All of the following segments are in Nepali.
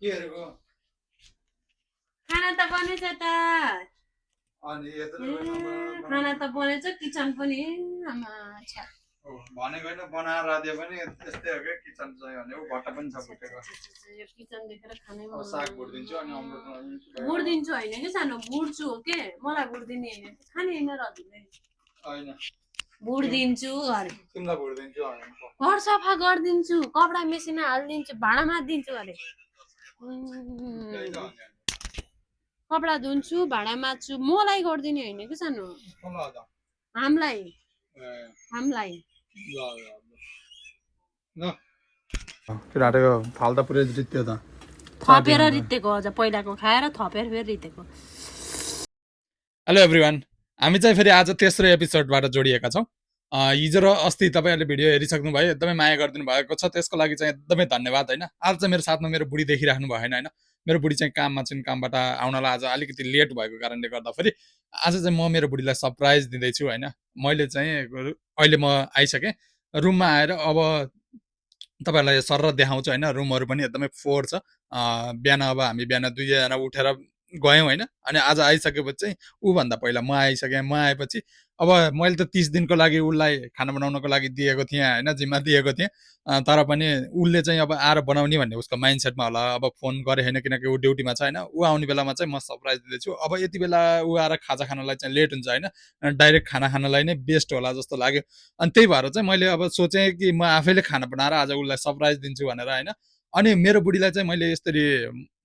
केहरुको खाना त बनेछ त अनि यत्रो खाना त बनेछ किचन पनि आमा छ्या भनेको हैन बनाएर राख्दियो पनि यस्तै हो के किचन चाहिँ भने भट्टा पनि छ फुटेको यो किचन देखेर खानै अब साग भुट्दिन्छु अनि अमृत बुढ्दिन्छु होइन कि सानो बुढ्छु हो के मलाई बुढ्दिने होइन खाने होइन रबिले हैन बुढ्दिन्छु अरे तिमीलाई भुट्दिन्छु घर सफा गरिदिन्छु कपडा मेसिनमा हालिदिन्छु भाँडा माझिदिन्छु अरे कपडा धुन्छु भाँडा माझ्छु मलाई गरिदिने होइन कि सानो हामीलाई हामीलाई केटाको फाल्टा पुरै जित्यो त थपेर रित्तेको अझ पहिलाको खाएर थपेर फेरि रित्तेको हेलो एभ्रिवान हामी चाहिँ फेरि आज तेस्रो एपिसोडबाट जोडिएका छौँ हिजो र अस्ति तपाईँहरूले भिडियो हेरिसक्नु भयो एकदमै माया गरिदिनु भएको छ त्यसको लागि चाहिँ एकदमै धन्यवाद होइन आज चाहिँ मेरो साथमा मेरो बुढी देखिराख्नु भएन होइन मेरो बुढी चाहिँ काममा चाहिँ कामबाट आउनलाई आज अलिकति लेट भएको कारणले गर्दाखेरि आज चाहिँ म मेरो बुढीलाई सरप्राइज दिँदैछु होइन मैले चाहिँ अहिले म आइसकेँ रुममा आएर अब तपाईँहरूलाई सर देखाउँछु होइन रुमहरू पनि एकदमै फोहोर छ बिहान अब हामी बिहान दुईजना उठेर गयौँ होइन अनि आज आइसकेपछि चाहिँ ऊभन्दा पहिला म आइसकेँ म आएपछि अब मैले त 30 दिनको लागि उसलाई खाना बनाउनको लागि दिएको थिएँ होइन जिम्मा दिएको थिएँ तर पनि उसले चाहिँ अब आएर बनाउने भन्ने उसको माइन्डसेटमा होला अब फोन गरे होइन किनकि ऊ ड्युटीमा छ होइन ऊ आउने बेलामा चाहिँ म सरप्राइज दिँदैछु अब यति बेला ऊ आएर खाजा खानलाई चाहिँ लेट हुन्छ होइन डाइरेक्ट खाना खानलाई नै बेस्ट होला जस्तो लाग्यो अनि त्यही भएर चाहिँ मैले अब सोचेँ कि म आफैले खाना बनाएर आज उसलाई सरप्राइज दिन्छु भनेर होइन अनि मेरो बुढीलाई चाहिँ मैले यसरी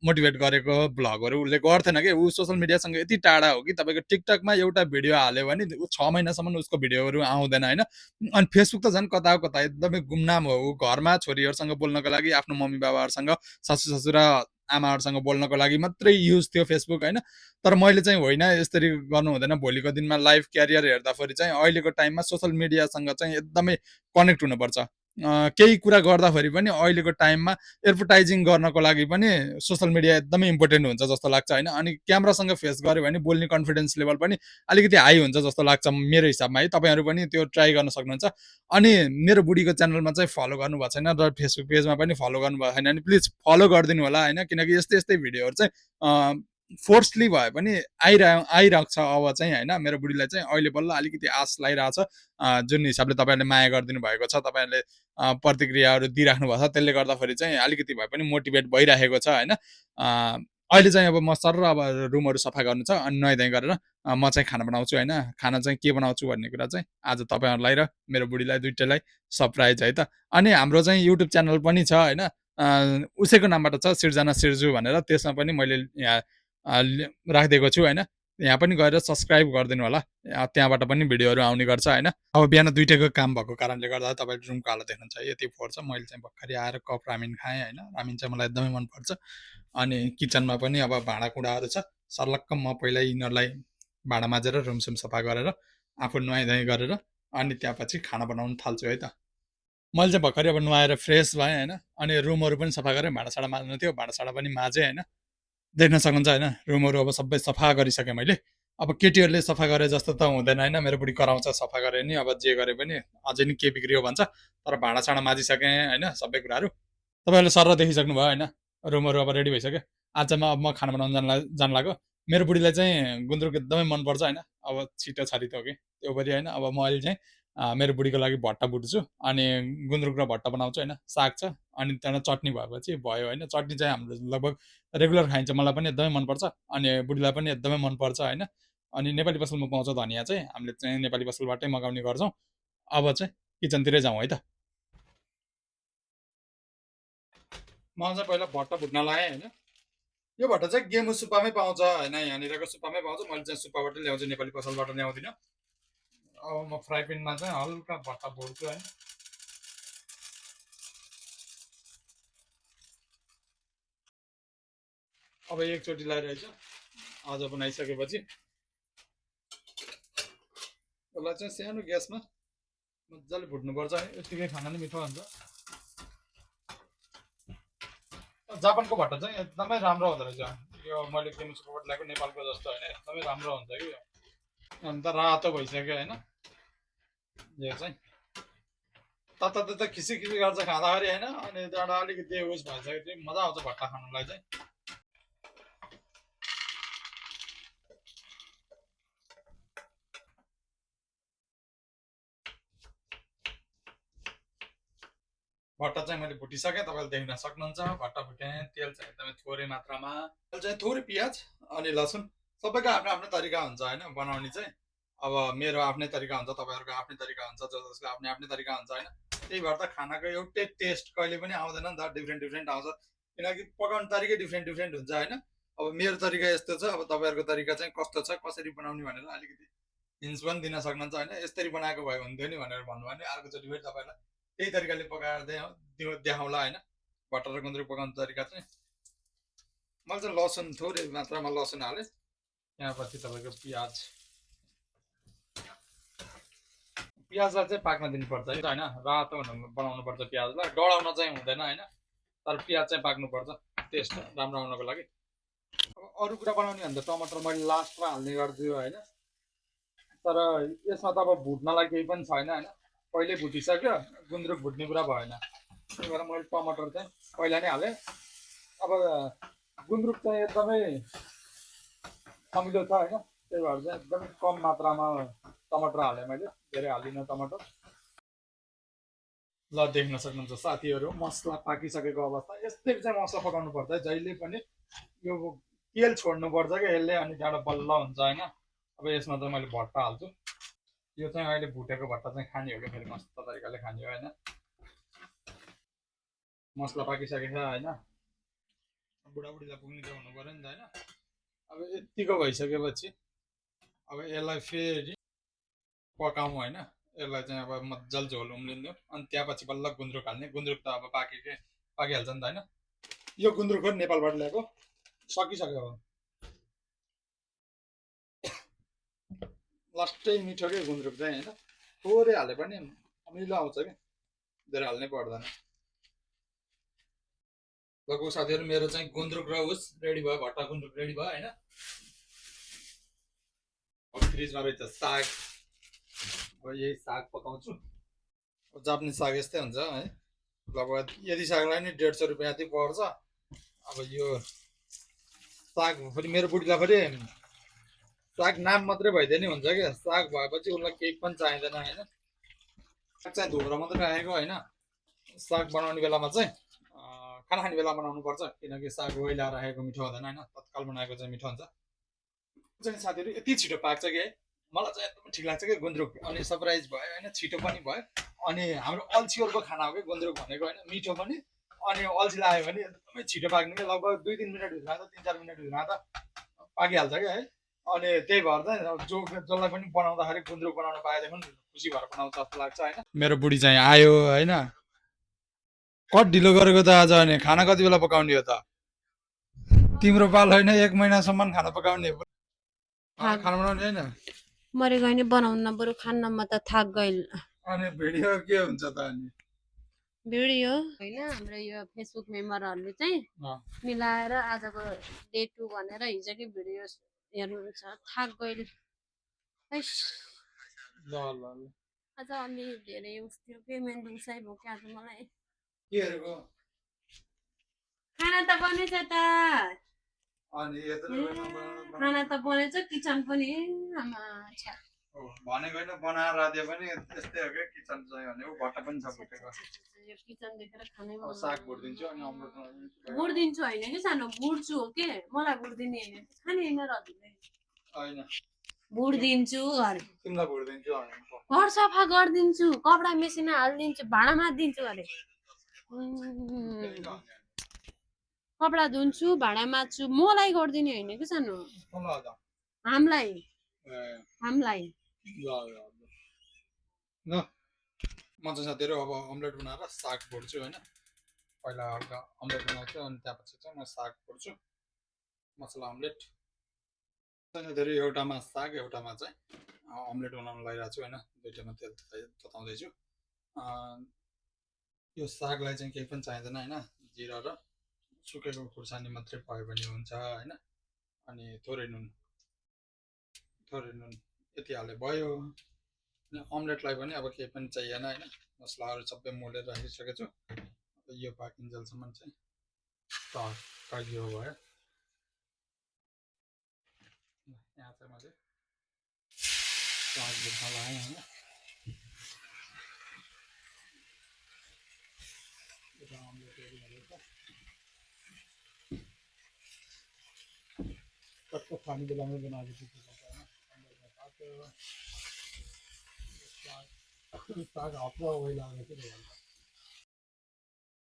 मोटिभेट गरेको भ्लगहरू उसले गर्थेन कि ऊ सोसियल मिडियासँग यति टाढा हो कि तपाईँको टिकटकमा एउटा भिडियो हाल्यो भने 6 महिनासम्म उसको भिडियोहरू आउँदैन होइन अनि फेसबुक त झन् कता कता एकदमै गुमनाम हो ऊ घरमा छोरीहरूसँग बोल्नको लागि आफ्नो मम्मी बाबाहरूसँग सासू ससुरा आमाहरूसँग बोल्नको लागि मात्रै युज थियो फेसबुक होइन तर मैले चाहिँ होइन यसरी गर्नु हुँदैन भोलिको दिनमा लाइफ क्यारियर हेर्दाखेरि चाहिँ अहिलेको टाइममा सोसियल मिडियासँग चाहिँ एकदमै कनेक्ट हुनुपर्छ केही कुरा गर्दाखेरि पनि अहिलेको टाइममा एडभर्टाइजिङ गर्नको लागि पनि सोसियल मिडिया एकदमै इम्पोर्टेन्ट हुन्छ जस्तो लाग्छ होइन अनि क्यामेरासँग फेस गऱ्यो भने बोल्ने कन्फिडेन्स लेभल पनि अलिकति हाई हुन्छ जस्तो लाग्छ मेरो हिसाबमा है तपाईँहरू पनि त्यो ट्राई गर्न सक्नुहुन्छ अनि मेरो बुढीको च्यानलमा चाहिँ फलो गर्नुभएको छैन र फेसबुक पेजमा पनि फलो गर्नुभएको छैन भने प्लिज फलो गरिदिनु होला होइन किनकि यस्तै यस्तै भिडियोहरू चाहिँ फोर्सली भए पनि आइरहेको छ अब चाहिँ होइन मेरो बुढीलाई चाहिँ अहिले बल्ल अलिकति आश लागिरहेछ जुन हिसाबले तपाईँहरूले माया गरिदिनु भएको छ तपाईँहरूले प्रतिक्रियाहरू दिइराख्नु भएको छ त्यसले गर्दाखेरि चाहिँ अलिकति भए पनि मोटिभेट भइरहेको छ होइन अहिले चाहिँ अब म सर अब रुमहरू सफा गर्नु छ अनि नुहाइधुवाइ गरेर म चाहिँ खाना बनाउँछु होइन खाना चाहिँ के बनाउँछु भन्ने कुरा चाहिँ आज तपाईँहरूलाई र मेरो बुढीलाई दुइटैलाई सरप्राइज है त अनि हाम्रो चाहिँ युट्युब च्यानल पनि छ होइन उसैको नामबाट छ सिर्जना सिर्जु भनेर त्यसमा पनि मैले यहाँ राखिदिएको छु होइन यहाँ पनि गएर सब्सक्राइब गरिदिनु होला त्यहाँबाट पनि भिडियोहरू आउने गर्छ होइन अब बिहान दुइटैको काम भएको कारणले गर्दा तपाईँले रुमको हालत देख्नुहुन्छ यति फोहोर छ मैले चाहिँ भर्खरै आएर कप रामिन खाएँ होइन रामिन चाहिँ मलाई एकदमै मनपर्छ अनि किचनमा पनि अब भाँडाकुँडाहरू छ सर्लक्क म पहिला यिनीहरूलाई भाँडा माझेर रुमसुम सफा गरेर आफू नुहाइधुवाइ गरेर अनि त्यसपछि खाना बनाउनु थाल्छु है त मैले चाहिँ भर्खरै अब नुहाएर फ्रेस भएँ होइन अनि रुमहरू पनि सफा गरेँ भाँडासाँडा माझ्नु थियो भाँडासाँडा पनि माझेँ होइन देख्न सक्नुहुन्छ होइन रुमहरू अब सबै सफा गरिसकेँ मैले अब केटीहरूले सफा गरे जस्तो त हुँदैन होइन मेरो बुढी कराउँछ सफा गरे नि अब जे गरे पनि अझै नि के बिग्रियो भन्छ तर भाँडासाँडा माझिसकेँ होइन सबै कुराहरू तपाईँहरूले सर देखिसक्नु भयो होइन रुमहरू अब रेडी भइसक्यो आज चाहिँ अब म खाना बनाउनु जान लाग्यो मेरो बुढीलाई चाहिँ गुन्द्रुक एकदमै मनपर्छ होइन अब छिटो छरितो हो कि त्यो पनि होइन अब म अहिले चाहिँ मेरो बुढीको लागि भट्टा बुट्छु अनि गुन्द्रुक र भट्टा बनाउँछु होइन साग छ अनि त्यहाँबाट चटनी भएपछि भयो होइन चटनी चाहिँ हाम्रो लगभग रेगुलर खाइन्छ मलाई पनि एकदमै मनपर्छ अनि बुढीलाई पनि एकदमै मनपर्छ होइन अनि नेपाली पसलमा पाउँछ धनिया चाहिँ हामीले चाहिँ नेपाली पसलबाटै मगाउने गर्छौँ अब चाहिँ किचनतिरै जाउँ है त म चाहिँ पहिला भट्टा भुट्न लगाएँ होइन यो भट्टा चाहिँ गेमु सुप्पामै पाउँछ होइन यहाँनिरको सुप्पामै पाउँछ मैले चाहिँ सुप्पाबाटै ल्याउँछु नेपाली पसलबाट ल्याउँदिनँ अब म फ्राई प्यानमा चाहिँ हल्का भट्टा भुट्छु होइन अब एकचोटि लगाइरहेछ आज बनाइसकेपछि यसलाई चाहिँ सानो ग्यासमा मजाले भुट्नुपर्छ है यतिकै खाना नि मिठो हुन्छ जापानको भट्टा चाहिँ एकदमै राम्रो हुँदो रहेछ यो मैले गेम सुपरबाट ल्याएको नेपालको जस्तो होइन एकदमै राम्रो हुन्छ कि यो अन्त रातो भइसक्यो होइन यो चाहिँ तता खिसी गर्छ खाँदाखेरि होइन अनि त्यहाँबाट अलिकति उस भइसकेपछि मजा आउँछ भट्टा खानुलाई चाहिँ भट्टा चाहिँ मैले भुटिसकेँ तपाईँले देख्न सक्नुहुन्छ भट्टा भुटेँ तेल चाहिँ एकदमै थोरै मात्रामा तेल चाहिँ थोरै पियाज अनि लसुन सबैको आफ्नो आफ्नो तरिका हुन्छ होइन बनाउने चाहिँ अब मेरो आफ्नै तरिका हुन्छ तपाईँहरूको आफ्नै तरिका हुन्छ जसको आफ्नै आफ्नै तरिका हुन्छ होइन त्यही भएर त खानाको एउटै टेस्ट कहिले पनि आउँदैन नि त डिफ्रेन्ट आउँछ किनकि पकाउने तरिकै डिफ्रेन्ट हुन्छ होइन अब मेरो तरिका यस्तो छ अब तपाईँहरूको तरिका चाहिँ कस्तो छ कसरी बनाउने भनेर अलिकति हिन्स पनि दिन सक्नुहुन्छ होइन यसरी बनाएको भए हुन्थ्यो नि भनेर भन्नुभयो भने अर्कोचोटि फेरि तपाईँलाई त्यही तरिकाले पकाएर देखाउँला होइन भट्टा र गुन्द्रुक पकाउने तरिका चाहिँ मैले चाहिँ लसुन थोरै मात्रामा लसुन हालेँ त्यहाँपछि तपाईँको पियाजलाई चाहिँ पाक्न दिनुपर्छ है होइन रातो बनाउनु पर्छ पियाजलाई डढाउन चाहिँ हुँदैन होइन तर पियाज चाहिँ पाक्नुपर्छ टेस्ट राम्रो आउनको लागि अब अरू कुरा बनाउने भने त टमाटर मैले लास्टमा हाल्ने गर्छु होइन तर यसमा त अब भुट्नलाई केही पनि छैन होइन पहिल्यै भुटिसक्यो गुन्द्रुक भुट्ने कुरा भएन त्यही भएर मैले टमाटर चाहिँ पहिला नै हालेँ अब गुन्द्रुक चाहिँ एकदमै अमिलो छ होइन त्यही भएर चाहिँ एकदमै कम मात्रामा टमाटर हालेँ मैले धेरै हालिनँ टमाटर ल देख्न सक्नुहुन्छ साथीहरू मसला पाकिसकेको अवस्था यस्तै चाहिँ मसला पकाउनु पर्छ है जहिले पनि यो तेल छोड्नुपर्छ क्या यसले अनि त्यहाँबाट बल्ल हुन्छ होइन अब यसमा चाहिँ मैले भट्टा हाल्छु यो चाहिँ अहिले भुटेको भट्टा चाहिँ खाने हो क्या फेरि मस्त तरिकाले खाने हो होइन मसला पाकिसकेको छ होइन बुढाबुढीलाई पुग्ने चाहिँ हुनु पऱ्यो नि त होइन अब यत्तिको भइसकेपछि अब यसलाई फेरि पकाउँ होइन यसलाई चाहिँ अब मजाले झोल उम्लिदियो अनि त्यहाँपछि बल्ल गुन्द्रुक हाल्ने गुन्द्रुक त अब पाकिहाल्छ नि त होइन यो गुन्द्रुक पनि नेपालबाट ल्याएको सकिसक्यो अब लास्टै मिठो के गुन्द्रुक चाहिँ होइन थोरै हाले पनि अमिलो आउँछ कि धेरै हाल्नै पर्दैन लगभग साथीहरू मेरो चाहिँ गुन्द्रुक र उस रेडी भयो भट्टा गुन्द्रुक रेडी भयो होइन फ्रिजमा रहेछ साग अब यही साग पकाउँछु जापानिज साग यस्तै हुन्छ है लगभग यदि सागलाई नि 150 रुपियाँ जति पर्छ अब यो साग फेरि मेरो बुढीलाई फेरि साग नाम मात्रै भइदियो नि हुन्छ क्या साग भएपछि उसलाई केही पनि चाहिँदैन होइन साग चाहिँ धोएर मात्रै राखेको होइन साग बनाउने बेलामा चाहिँ खाना खाने बेला बनाउनु पर्छ किनकि साग ओइला राखेको मिठो हुँदैन होइन तत्काल बनाएको चाहिँ मिठो हुन्छ चाहिँ साथीहरू यति छिटो पाक्छ कि है मलाई चाहिँ एकदमै ठिक लाग्छ कि गुन्द्रुक अनि सरप्राइज भयो होइन छिटो पनि भयो अनि हाम्रो अल्छीहरूको खाना हो कि गुन्द्रुक भनेको होइन मिठो पनि अनि अल्छी लाग्यो भने एकदमै छिटो पाक्ने कि लगभग 2-3 मिनटभित्रमा त 3-4 मिनटभित्रमा त पाकिहाल्छ क्या है अनि त्यही भएर चाहिँ जसलाई पनि बनाउँदाखेरि गुन्द्रुक बनाउन पाएदेखि खुसी भएर बनाउँछ जस्तो लाग्छ होइन मेरो बुढी चाहिँ आयो होइन कति ढिलो गरेको त आज अनि खाना कति बेला पकाउने हो त तिम्रो पाल होइन 1 महिनासम्म खाना पकाउने खाना बनाउने होइन मरेको होइन बनाउन बरु खान्नमा त थाक गइल अनि भिडियो के हुन्छ त अनि भिडियो होइन हाम्रो यो फेसबुक मेम्बरहरूले चाहिँ मिलाएर आजको डे 2 भनेर हिजोकै भिडियो हेर्नुहुन्छ थाक गइल ल आज अलि धेरै उस थियो पेमेन्ट दुसाइ भयो कि आज मलाई केहरुको खाना त बनेछ त अनि खाना त बनेछ किचन पनि आमा भनेको होइन बनाएर दिए पनि त्यस्तै हो क्या किचन चाहिँ भने भट्टा पनि छ भुटेको यो किचन देखेर खानै अब साग भुटिदिन्छु अनि अमृत भुटिदिन्छु होइन कि सानो भुट्छु हो के मलाई भुटिदिने होइन खाने होइन रदिले हैन भुटिदिन्छु अरे तिमीलाई भुटिदिन्छु अनि घर सफा गरिदिन्छु कपडा मेसिन हालिदिन्छु भाँडा माझिदिन्छु अरे कपडा धुन्छु भाँडा माझ्छु मलाई गरिदिने होइन कि सानो हामीलाई ल म चाहिँ साथीहरू अब अमलेट बनाएर साग भुट्छु होइन पहिला हल्का अमलेट बनाउँछु अनि त्यसपछि चाहिँ म साग भुट्छु मसला अमलेट साथीहरू एउटामा साग एउटामा चाहिँ अमलेट बनाउन लागिरहेको छु होइन दुईटामा तेल तताउँदैछु यो सागलाई चाहिँ केही पनि चाहिँदैन होइन जिरा र सुकेको खुर्सानी मात्रै भयो भने हुन्छ होइन अनि थोरै नुन यति हाले भयो अमलेटलाई पनि अब केही पनि चाहिएन हैन मसलाहरू सबै मोलेर राखिसकेको छु यो पाकिन्जेलसम्म चाहिँ तगियो भयो यहाँ चाहिँ मैले साग भुट्न लगाएँ हैन यो अमलेट रेडी गरेको कस्तो खाने बेलामा बनाएको छु साग हप्ता भइरहेको थियो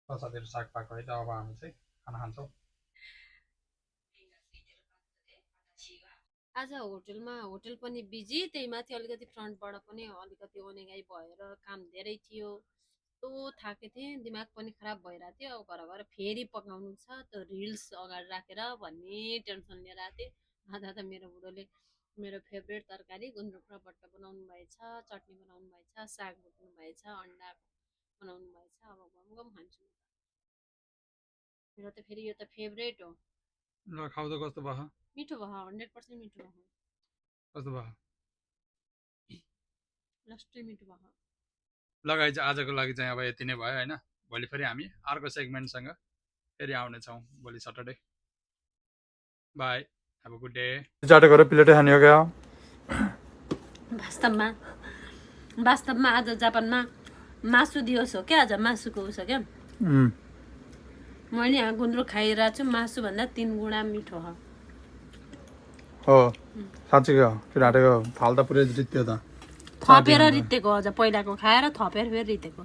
साथीहरू साग पाएको है त अब हामी चाहिँ खाना खान्छौँ आज होटल पनि बिजी त्यही माथि अलिकति फ्रन्टबाट पनि अलिकति ओनेगाई भएर काम धेरै थियो तो थाके थिएँ दिमाग पनि खराब भइरहेको थियो अब घर गएर फेरि पकाउनु छ त रिल्स अगाडि राखेर भन्ने टेन्सन लिएर आएको थिएँ आधा त मेरो बुढोले मेरो फेभरेट तरकारी गुन्द्रुक र बट्टा बनाउनु भएछ चटनी बनाउनु भएछ साग भुट्नु भएछ अन्डा बनाउनु भएछ अब गम खान्छु मेरो त फेरि यो त फेभरेट हो ल खाऊ त कस्तो भयो मिठो भयो 100% मिठो भयो कस्तो भयो लास्टै मिठो भयो लगाइ चाहिँ आजको लागि चाहिँ अब यति नै भयो हैन भोलि फेरि हामी अर्को सेगमेन्टसँग फेरि आउनेछौँ भोलि Saturday by have a good day चाटे गरेर प्लेटै खाने हो क्या वास्तवमा आज जापानमा मासु दिवस हो क्या आज मासुको उस हो क्या मैले यहाँ गुन्द्रुक खाइरहेको छु मासु भन्दा 3 गुणा मिठो हो साँच्चै हो त्यो ढाँटेको थाल त पुरै रित्यो त थपेर रित्तेको अझ पहिलाको खाएर थपेर फेरि रित्तेको